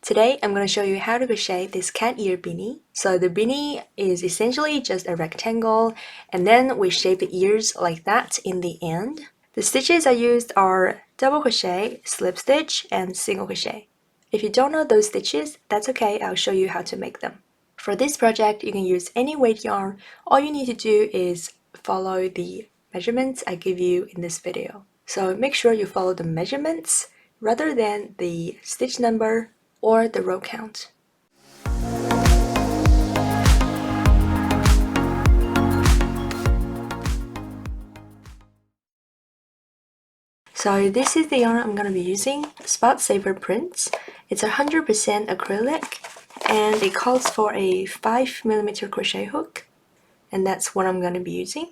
Today I'm going to show you how to crochet this cat ear beanie. So the beanie is essentially just a rectangle and then we shape the ears like that in the end. The stitches I used are double crochet, slip stitch, and single crochet. If you don't know those stitches, that's okay, I'll show you how to make them. For this project, you can use any weight yarn. All you need to do is follow the measurements I give you in this video. So make sure you follow the measurements rather than the stitch number or the row count. So this is the yarn I'm going to be using, Spot Saver Prints. It's 100% acrylic and it calls for a 5mm crochet hook, and that's what I'm going to be using.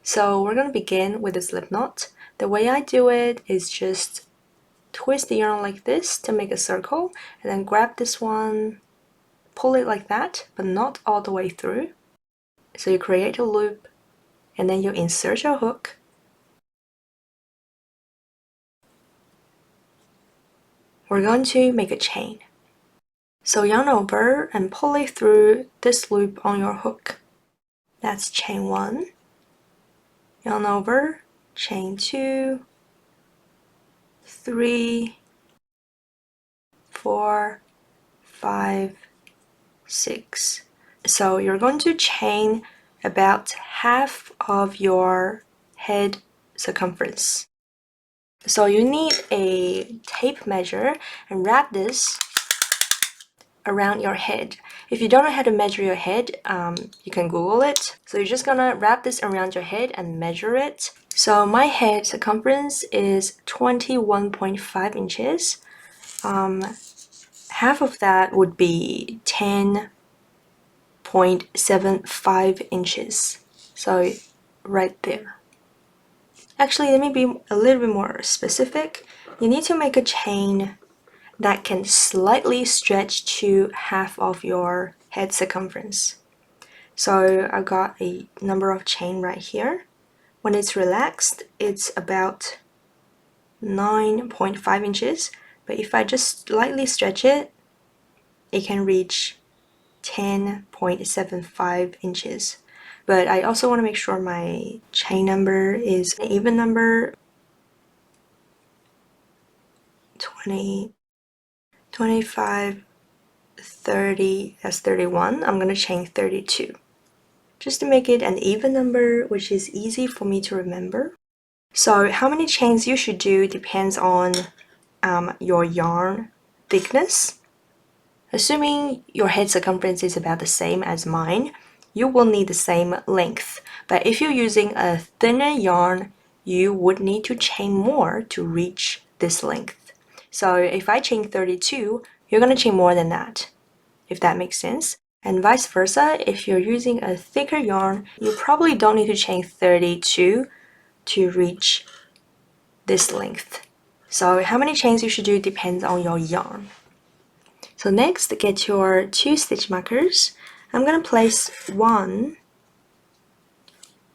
So we're going to begin with a slip knot. The way I do it is just twist the yarn like this to make a circle, and then grab this one, pull it like that, but not all the way through. So you create a loop, and then you insert your hook. We're going to make a chain. So yarn over and pull it through this loop on your hook. That's chain 1. Yarn over, chain 2, 3, 4, 5, 6. So you're going to chain about half of your head circumference. So you need a tape measure and wrap this around your head. If you don't know how to measure your head, you can Google it. So you're just gonna wrap this around your head and measure it. So my head circumference is 21.5 inches. Half of that would be 10.75 inches. So right there. Actually, let me be a little bit more specific. You need to make a chain that can slightly stretch to half of your head circumference. So I got a number of chain right here. When it's relaxed, it's about 9.5 inches, but if I just slightly stretch it, it can reach 10.75 inches. But I also want to make sure my chain number is an even number. 20, 25, 30, that's 31. I'm going to chain 32. Just to make it an even number, which is easy for me to remember. So how many chains you should do depends on your yarn thickness. Assuming your head circumference is about the same as mine, you will need the same length. But if you're using a thinner yarn, you would need to chain more to reach this length. So if I chain 32, you're going to chain more than that, if that makes sense. And vice versa, if you're using a thicker yarn, you probably don't need to chain 32 to reach this length. So how many chains you should do depends on your yarn. So next, get your 2 stitch markers. I'm going to place one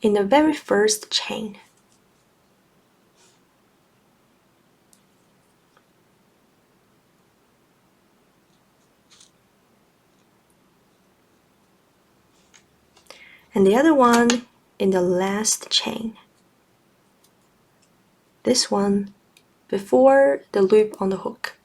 in the very first chain. And the other one in the last chain. This one before the loop on the hook.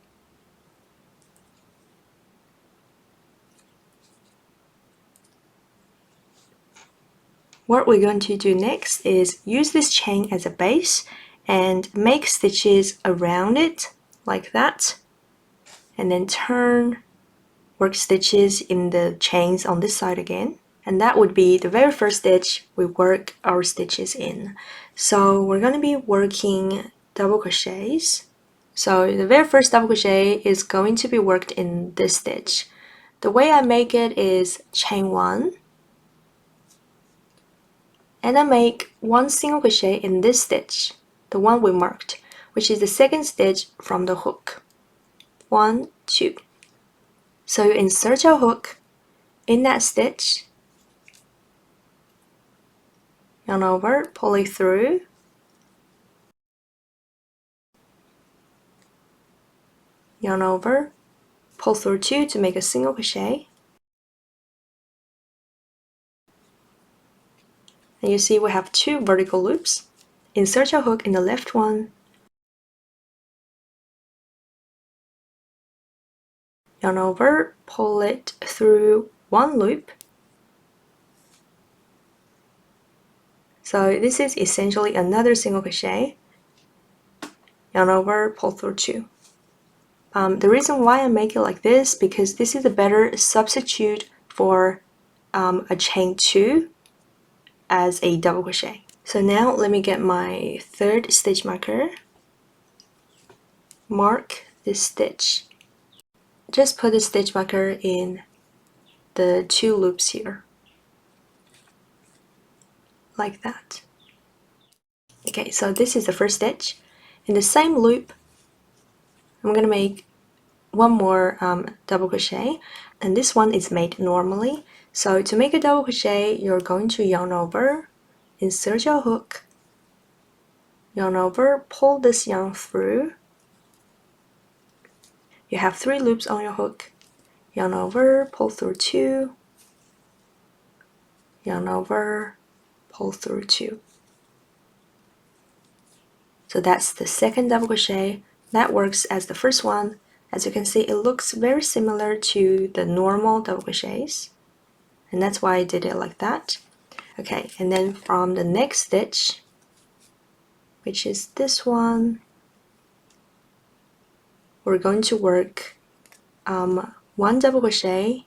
What we're going to do next is use this chain as a base and make stitches around it like that, and then turn, work stitches in the chains on this side again, and that would be the very first stitch we work our stitches in. So we're going to be working double crochets. So the very first double crochet is going to be worked in this stitch. The way I make it is chain 1, and I make 1 single crochet in this stitch, the one we marked, which is the second stitch from the hook. 1, 2. So you insert your hook in that stitch, yarn over, pull it through, yarn over, pull through 2 to make a single crochet. And you see we have 2 vertical loops. Insert your hook in the left one, yarn over, pull it through 1 loop. So this is essentially another single crochet, yarn over, pull through 2. The reason why I make it like this, because this is a better substitute for a chain 2 as a double crochet. So now let me get my 3rd stitch marker, mark this stitch. Just put the stitch marker in the 2 loops here, like that. Okay, so this is the first stitch. In the same loop, I'm gonna make 1 more double crochet, and this one is made normally. So to make a double crochet, you're going to yarn over, insert your hook, yarn over, pull this yarn through. You have 3 loops on your hook, yarn over, pull through 2, yarn over, pull through 2. So that's the second double crochet. That works as the first one. As you can see, it looks very similar to the normal double crochets, and that's why I did it like that. Okay, and then from the next stitch, which is this one, we're going to work 1 double crochet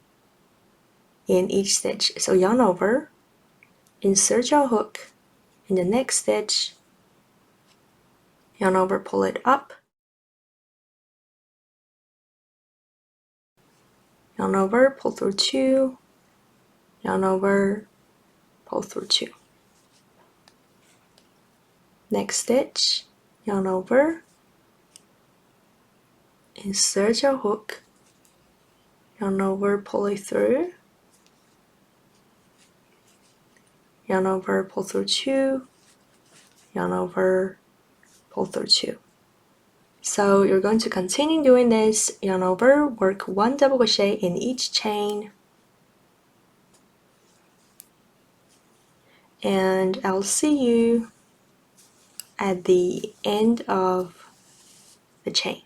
in each stitch. So yarn over, insert your hook in the next stitch, yarn over, pull it up, yarn over, pull through 2, yarn over, pull through 2. Next stitch, yarn over, insert your hook, yarn over, pull it through, yarn over, pull through 2, yarn over, pull through 2. So you're going to continue doing this, yarn over, work 1 double crochet in each chain, and I'll see you at the end of the chain.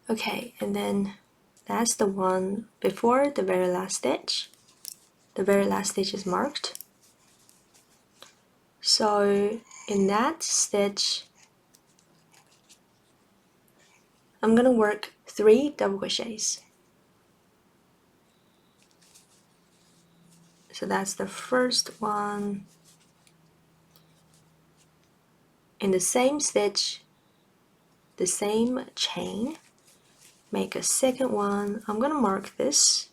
Okay, and then that's the one before the very last stitch. The very last stitch is marked. So in that stitch, I'm gonna work 3 double crochets. So that's the first one. In the same stitch, the same chain, make a second one. I'm gonna mark this.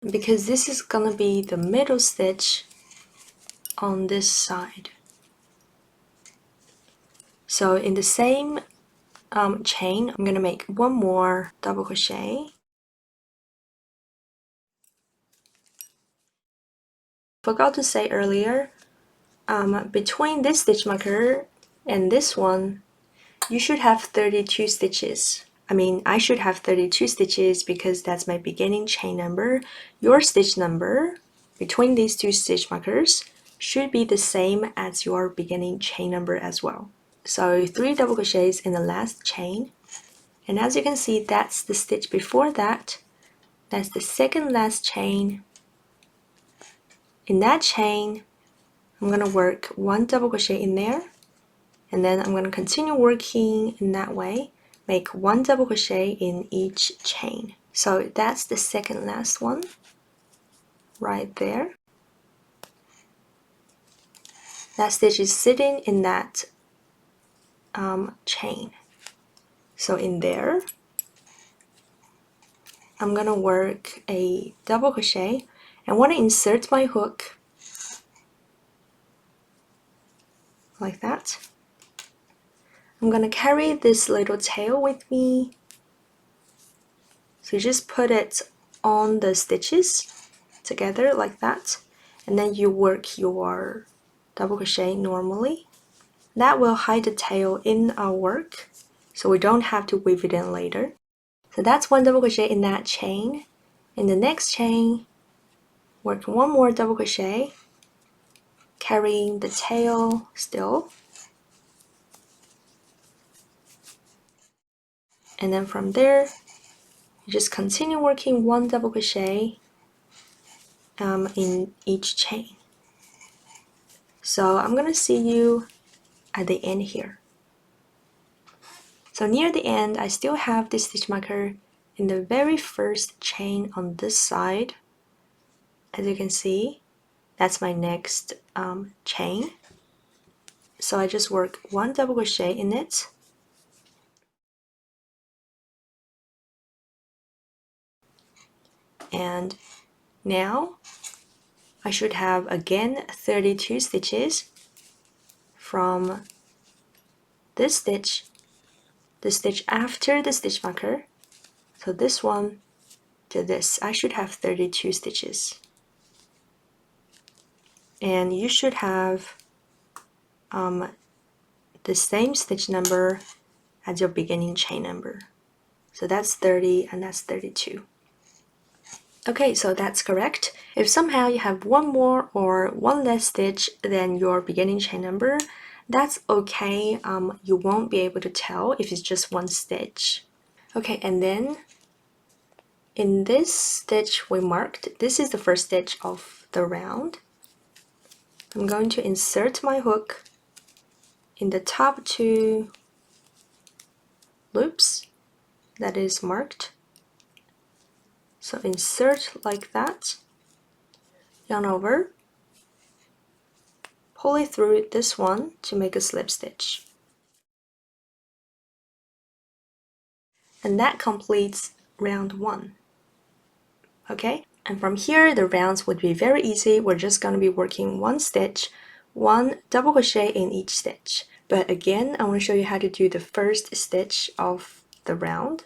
Because this is gonna be the middle stitch on this side. So in the same chain, I'm gonna make 1 more double crochet. Forgot to say earlier, between this stitch marker and this one, you should have 32 stitches. I should have 32 stitches because that's my beginning chain number. Your stitch number between these 2 stitch markers should be the same as your beginning chain number as well. So 3 double crochets in the last chain, and as you can see, that's the stitch before that. That's the second last chain. In that chain, I'm gonna work 1 double crochet in there, and then I'm gonna continue working in that way, make 1 double crochet in each chain. So that's the second last one right there. That stitch is sitting in that chain. So in there, I'm gonna work a double crochet. I want to insert my hook like that. I'm gonna carry this little tail with me. So you just put it on the stitches together like that, and then you work your double crochet normally. That will hide the tail in our work, so we don't have to weave it in later. So that's one double crochet in that chain. In the next chain, work one more double crochet, carrying the tail still. And then from there, you just continue working one double crochet in each chain. So I'm gonna see you at the end here. So near the end, I still have this stitch marker in the very first chain on this side. As you can see, that's my next chain. So I just work one double crochet in it. And now I should have again 32 stitches from this stitch, the stitch after the stitch marker. So this one to this, I should have 32 stitches. And you should have the same stitch number as your beginning chain number. So that's 30 and that's 32. Okay, so that's correct. If somehow you have one more or one less stitch than your beginning chain number, that's okay. You won't be able to tell if it's just one stitch. Okay, and then in this stitch we marked, this is the first stitch of the round. I'm going to insert my hook in the top two loops that is marked. So insert like that, yarn over, pull it through this one to make a slip stitch. And that completes round 1. Okay, and from here the rounds would be very easy. We're just going to be working one stitch, one double crochet in each stitch. But again, I want to show you how to do the first stitch of the round.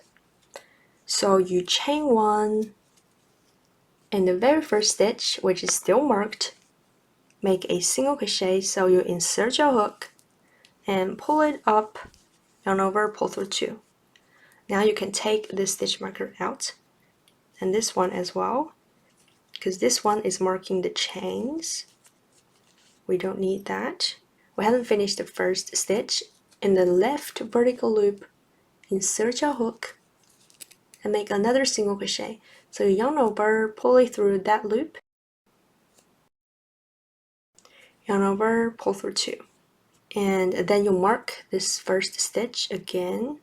So you chain 1 in the very first stitch, which is still marked, make a single crochet. So you insert your hook and pull it up, yarn over, pull through 2. Now you can take this stitch marker out, and this one as well, because this one is marking the chains. We don't need that. We haven't finished the first stitch. In the left vertical loop, insert your hook and make another single crochet. So you yarn over, pull it through that loop, yarn over, pull through 2. And then you mark this first stitch again.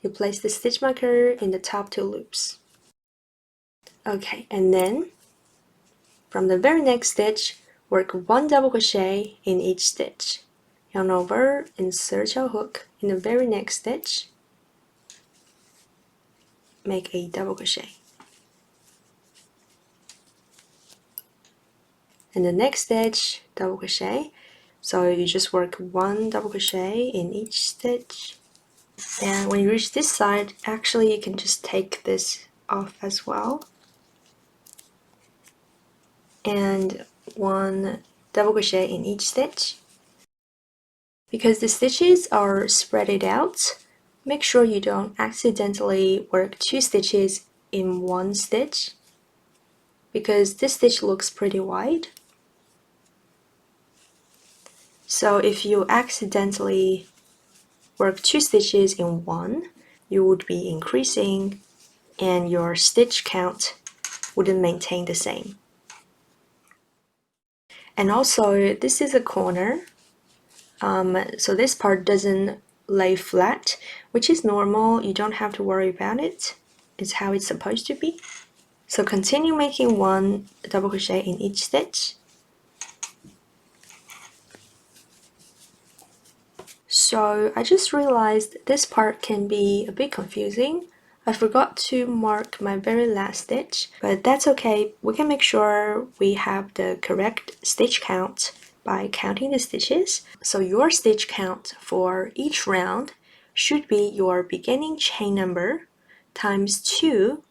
You place the stitch marker in the top 2 loops. Okay, and then from the very next stitch, work one double crochet in each stitch. Yarn over, insert your hook in the very next stitch, make a double crochet. In the next stitch, double crochet. So you just work one double crochet in each stitch. And when you reach this side, actually you can just take this off as well. And one double crochet in each stitch. Because the stitches are spread out, make sure you don't accidentally work 2 stitches in one stitch, because this stitch looks pretty wide. So if you accidentally work 2 stitches in one, you would be increasing and your stitch count wouldn't maintain the same. And also, this is a corner, so this part doesn't lay flat, which is normal. You don't have to worry about it. It's how it's supposed to be. So continue making one double crochet in each stitch. So I just realized this part can be a bit confusing. I forgot to mark my very last stitch, but that's okay. We can make sure we have the correct stitch count by counting the stitches. So your stitch count for each round should be your beginning chain number times 2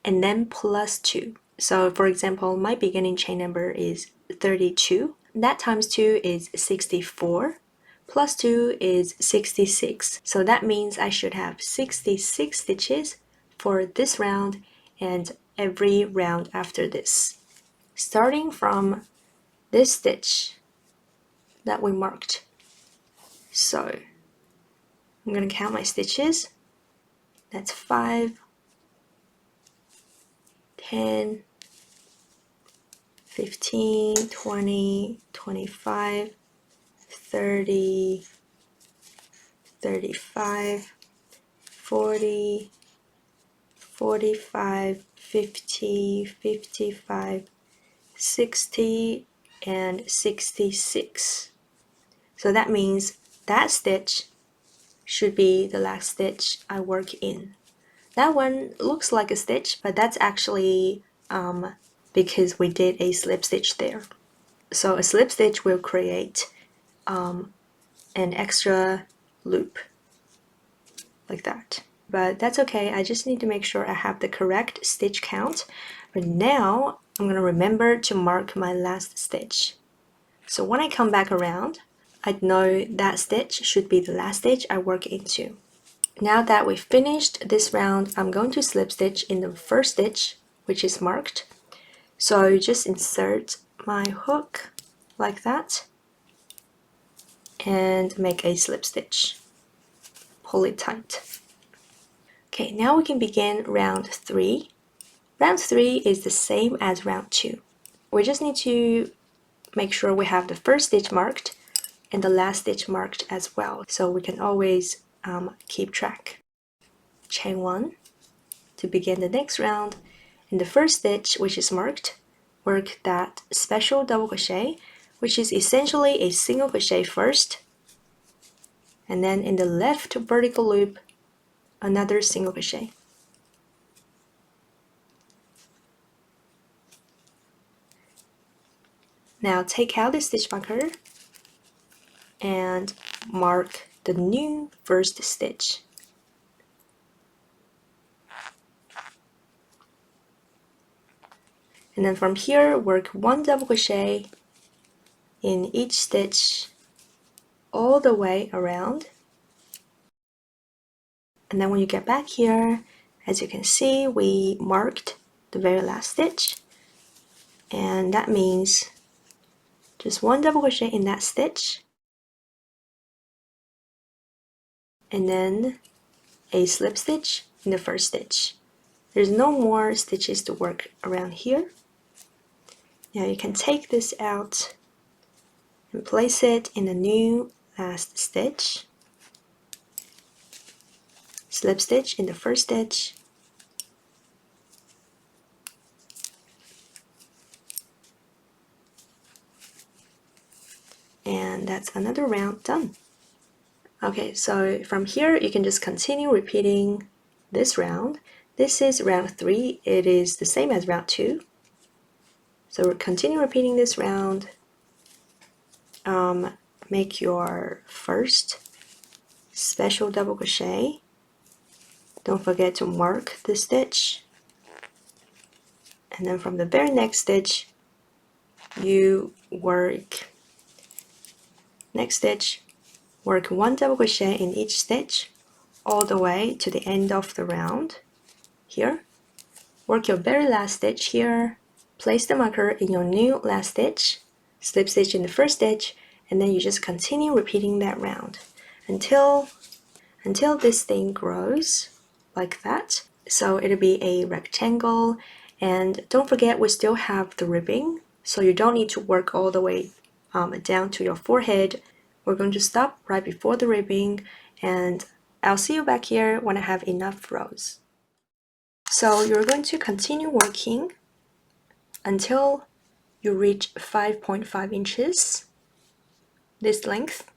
and then plus 2. So for example, my beginning chain number is 32. That times 2 is 64. plus 2 is 66. So that means I should have 66 stitches for this round and every round after this. Starting from this stitch that we marked. So I'm going to count my stitches. That's 5, 10, 15, 20, 25, 30, 35, 40, 45, 50, 55, 60, and 66. So that means that stitch should be the last stitch I work in. That one looks like a stitch, but that's actually because we did a slip stitch there. So a slip stitch will create an extra loop like that. But that's okay, I just need to make sure I have the correct stitch count. But now I'm going to remember to mark my last stitch. So when I come back around, I know that stitch should be the last stitch I work into. Now that we've finished this round, I'm going to slip stitch in the first stitch, which is marked. So just insert my hook like that and make a slip stitch. Pull it tight. Okay, now we can begin round 3. Round 3 is the same as round 2. We just need to make sure we have the first stitch marked and the last stitch marked as well, so we can always keep track. Chain 1 to begin the next round. In the first stitch, which is marked, work that special double crochet, which is essentially a single crochet first, and then in the left vertical loop, another single crochet. Now take out the stitch marker and mark the new first stitch. And then from here, work 1 double crochet in each stitch all the way around. And then when you get back here, as you can see, we marked the very last stitch. And that means just 1 double crochet in that stitch. And then a slip stitch in the first stitch. There's no more stitches to work around here. Now you can take this out and place it in the new last stitch. Slip stitch in the first stitch. And that's another round done. Okay, so from here you can just continue repeating this round. This is round 3. It is the same as round 2. So we'll continue repeating this round. Make your first special double crochet. Don't forget to mark the stitch. And then from the very next stitch, you work next stitch, work 1 double crochet in each stitch all the way to the end of the round. Here, work your very last stitch here, place the marker in your new last stitch, slip stitch in the first stitch, and then you just continue repeating that round until this thing grows like that. So it'll be a rectangle, and don't forget we still have the ribbing, so you don't need to work all the way down to your forehead. We're going to stop right before the ribbing, and I'll see you back here when I have enough rows. So you're going to continue working until you reach 5.5 inches, this length.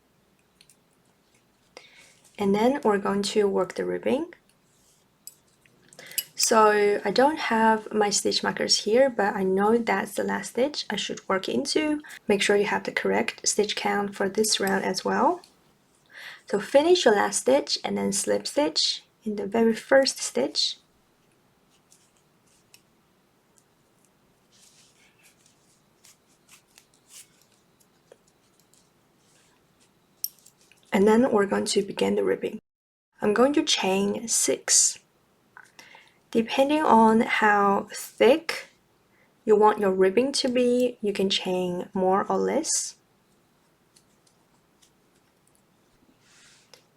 And then we're going to work the ribbing. So I don't have my stitch markers here, but I know that's the last stitch I should work into. Make sure you have the correct stitch count for this round as well. So finish your last stitch and then slip stitch in the very first stitch. And then we're going to begin the ribbing. I'm going to chain 6. Depending on how thick you want your ribbing to be, you can chain more or less.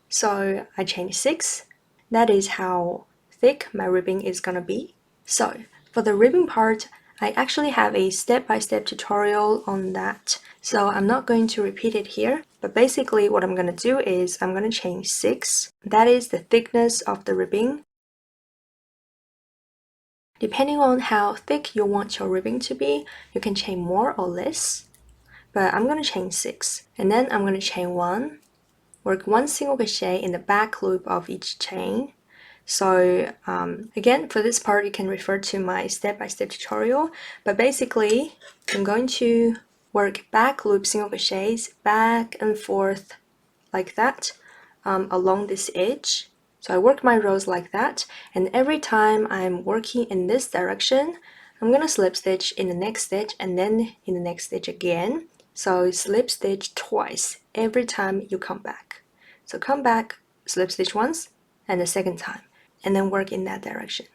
So I chained 6. That is how thick my ribbing is gonna be. So for the ribbing part, I actually have a step-by-step tutorial on that, so I'm not going to repeat it here, but basically what I'm gonna do is I'm gonna chain 6. That is the thickness of the ribbing. Depending on how thick you want your ribbing to be, you can chain more or less, but I'm gonna chain 6. And then I'm gonna chain 1, work 1 single crochet in the back loop of each chain. So again, for this part, you can refer to my step-by-step tutorial, but basically, I'm going to work back loop single crochets back and forth like that along this edge. So I work my rows like that, and every time I'm working in this direction, I'm gonna slip stitch in the next stitch and then in the next stitch again. So slip stitch twice every time you come back. So come back, slip stitch once, and the second time, and then work in that direction.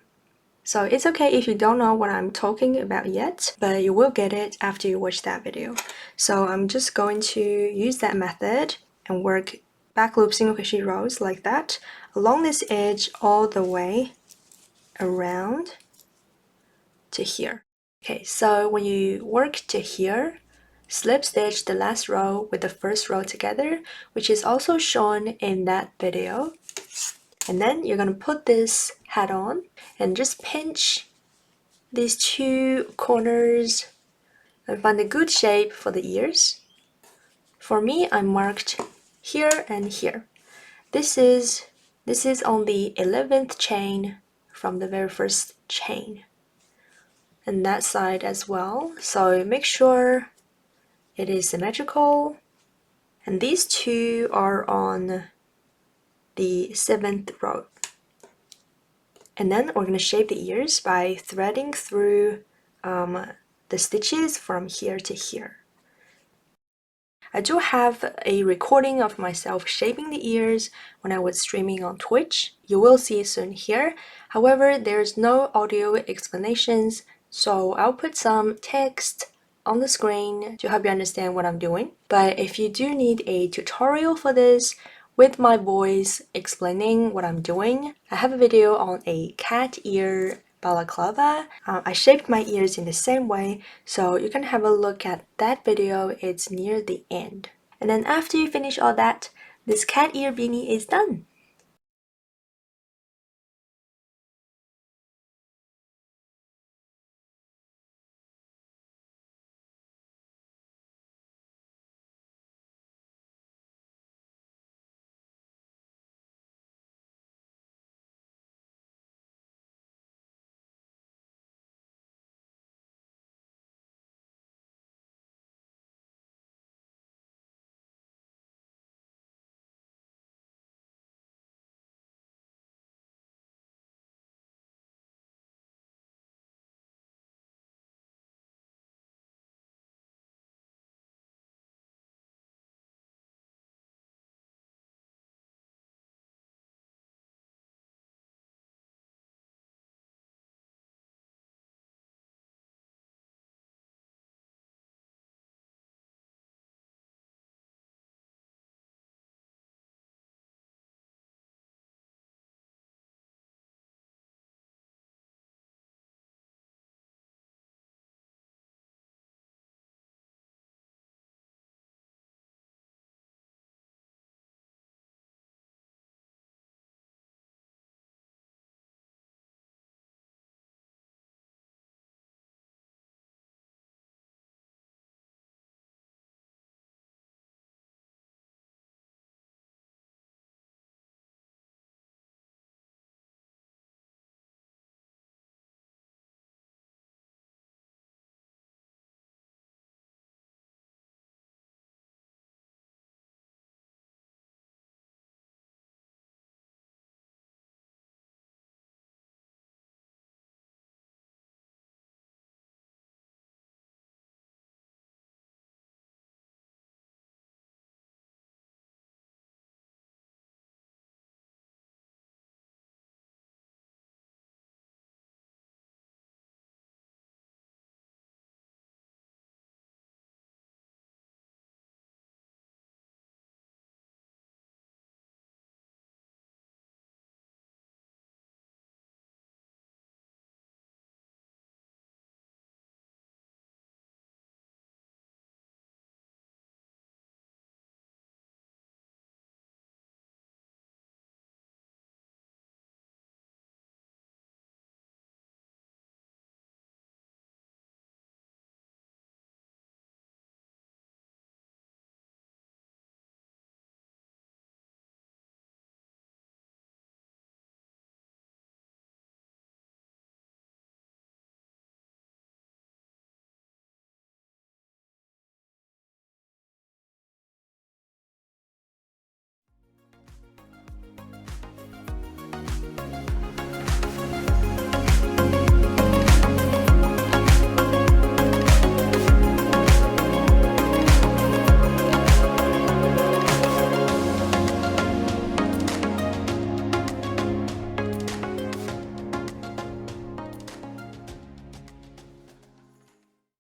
So it's okay if you don't know what I'm talking about yet, but you will get it after you watch that video. So I'm just going to use that method and work back loop single crochet rows like that along this edge all the way around to here. Okay, so when you work to here, slip stitch the last row with the first row together, which is also shown in that video. And then you're gonna put this hat on and just pinch these 2 corners and find a good shape for the ears. For me, I marked here and here. This is on the 11th chain from the very first chain, and that side as well. So make sure it is symmetrical. And these 2 are on the 7th row. And then we're going to shape the ears by threading through the stitches from here to here. I do have a recording of myself shaping the ears when I was streaming on Twitch. You will see it soon here. However, there's no audio explanations, so I'll put some text on the screen to help you understand what I'm doing. But if you do need a tutorial for this, with my voice explaining what I'm doing, I have a video on a cat ear balaclava. I shaped my ears in the same way, so you can have a look at that video. It's near the end. And then after you finish all that, this cat ear beanie is done.